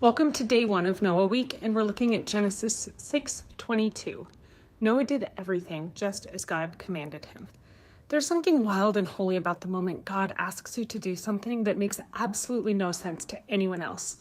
Welcome to day 1 of Noah week, and we're looking at Genesis 6:22. Noah did everything just as God commanded him. There's something wild and holy about the moment God asks you to do something that makes absolutely no sense to anyone else.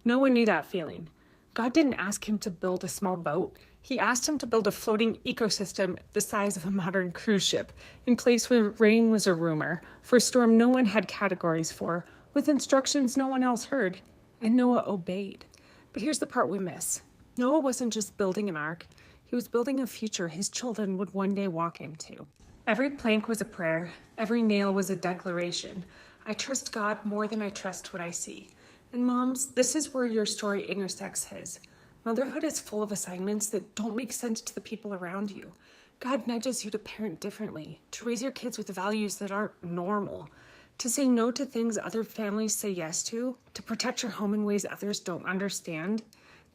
Noah knew that feeling. God didn't ask him to build a small boat. He asked him to build a floating ecosystem the size of a modern cruise ship, in place where rain was a rumor, for a storm no one had categories for, with instructions no one else heard. And Noah obeyed. But here's the part we miss. Noah wasn't just building an ark. He was building a future his children would one day walk into. Every plank was a prayer. Every nail was a declaration. I trust God more than I trust what I see. And moms, this is where your story intersects his. Motherhood is full of assignments that don't make sense to the people around you. God nudges you to parent differently, to raise your kids with values that aren't normal, to say no to things other families say yes to protect your home in ways others don't understand,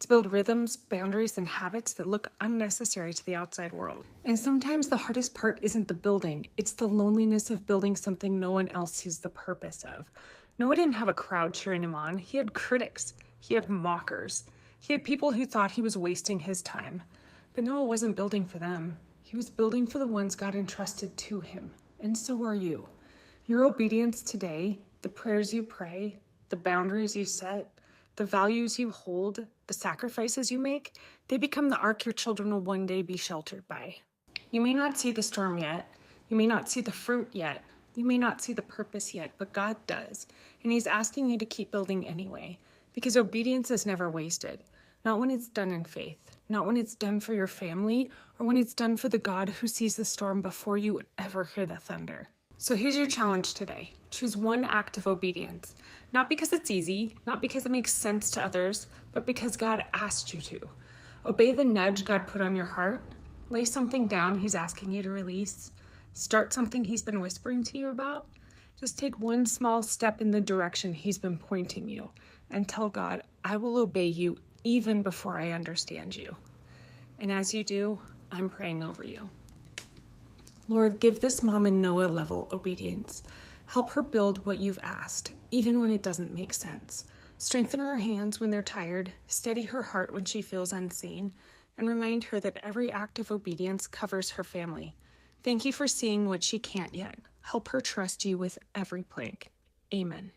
to build rhythms, boundaries, and habits that look unnecessary to the outside world. And sometimes the hardest part isn't the building, it's the loneliness of building something no one else sees the purpose of. Noah didn't have a crowd cheering him on. He had critics. He had mockers. He had people who thought he was wasting his time. But Noah wasn't building for them. He was building for the ones God entrusted to him. And so are you. Your obedience today, the prayers you pray, the boundaries you set, the values you hold, the sacrifices you make, they become the ark your children will one day be sheltered by. You may not see the storm yet. You may not see the fruit yet. You may not see the purpose yet, but God does. And he's asking you to keep building anyway, because obedience is never wasted. Not when it's done in faith, not when it's done for your family, or when it's done for the God who sees the storm before you ever hear the thunder. So here's your challenge today. Choose one act of obedience, not because it's easy, not because it makes sense to others, but because God asked you to. Obey the nudge God put on your heart. Lay something down he's asking you to release. Start something he's been whispering to you about. Just take one small step in the direction he's been pointing you and tell God, I will obey you even before I understand you. And as you do, I'm praying over you. Lord, give this mom and Noah level obedience. Help her build what you've asked, even when it doesn't make sense. Strengthen her hands when they're tired, steady her heart when she feels unseen, and remind her that every act of obedience covers her family. Thank you for seeing what she can't yet. Help her trust you with every plank. Amen.